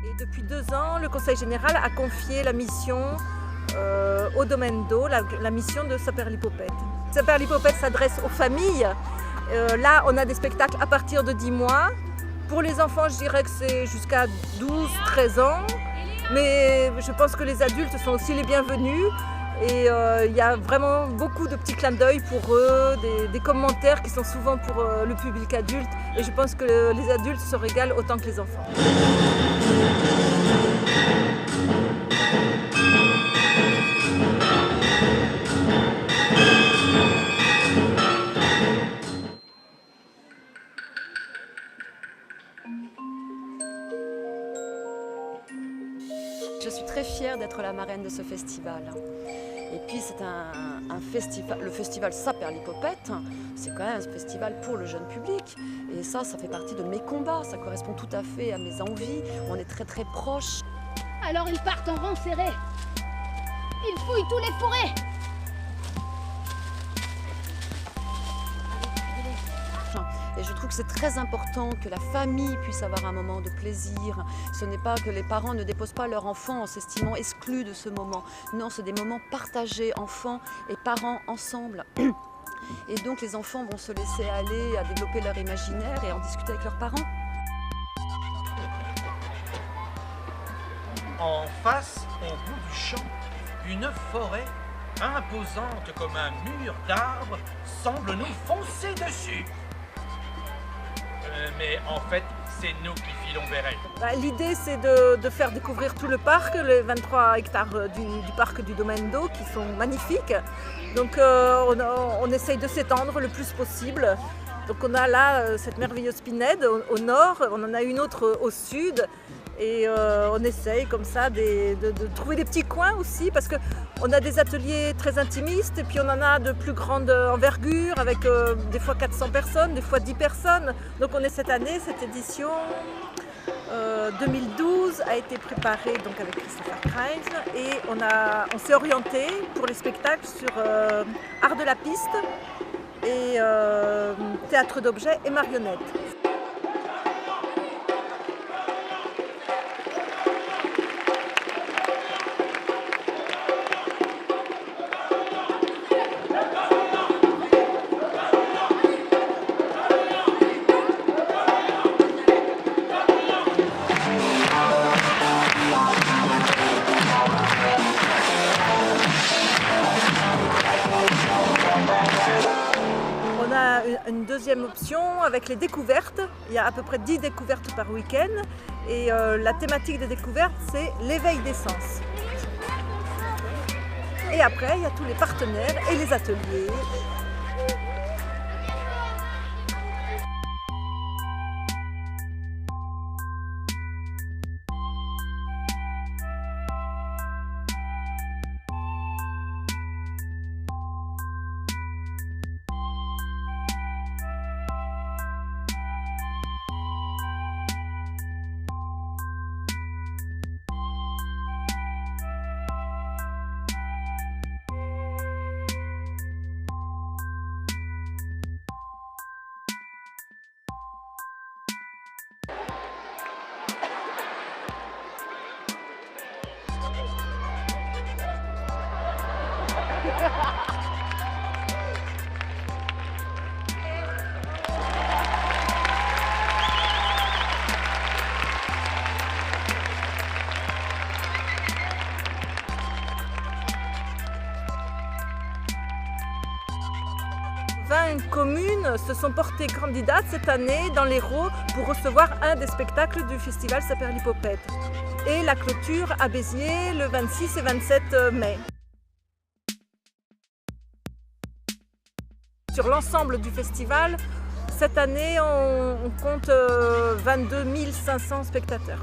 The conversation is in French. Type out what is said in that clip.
Et depuis 2 ans, le Conseil général a confié la mission au domaine d'eau, la mission de Saperlipopette. Saperlipopette s'adresse aux familles. Là, on a des spectacles à partir de 10 mois. Pour les enfants, je dirais que c'est jusqu'à 12-13 ans. Mais je pense que les adultes sont aussi les bienvenus. Et il y a vraiment beaucoup de petits clins d'œil pour eux, des commentaires qui sont souvent pour le public adulte. Et je pense que les adultes se régalent autant que les enfants. Je suis très fière d'être la marraine de ce festival. Et puis c'est un festival, le festival Saperlipopette, c'est quand même un festival pour le jeune public. Et ça fait partie de mes combats, ça correspond tout à fait à mes envies. On est très très proches. Alors ils partent en rang serré. Ils fouillent tous les fourrés. Et je trouve que c'est très important que la famille puisse avoir un moment de plaisir. Ce n'est pas que les parents ne déposent pas leur enfant en s'estimant exclus de ce moment. Non, c'est des moments partagés, enfants et parents ensemble. Et donc les enfants vont se laisser aller à développer leur imaginaire et en discuter avec leurs parents. En face, au bout du champ, une forêt imposante comme un mur d'arbres semble nous foncer dessus. Mais en fait, c'est nous qui filons vers elle. L'idée, c'est de faire découvrir tout le parc, les 23 hectares du parc du domaine d'eau qui sont magnifiques. Donc on essaye de s'étendre le plus possible. Donc on a là cette merveilleuse pinède au nord, on en a une autre au sud. Et on essaye comme ça de trouver des petits coins aussi parce qu'on a des ateliers très intimistes et puis on en a de plus grande envergure avec des fois 400 personnes, des fois 10 personnes. Donc on est cette année, cette édition 2012 a été préparée donc avec Christopher Kreis et on s'est orienté pour les spectacles sur art de la piste et théâtre d'objets et marionnettes. On a une deuxième option avec les découvertes. Il y a à peu près 10 découvertes par week-end. Et la thématique des découvertes, c'est l'éveil des sens. Et après, il y a tous les partenaires et les ateliers. Communes se sont portées candidates cette année dans l'Hérault pour recevoir un des spectacles du festival Saperlipopette. Et la clôture à Béziers le 26 et 27 mai. Sur l'ensemble du festival, cette année, on compte 22 500 spectateurs.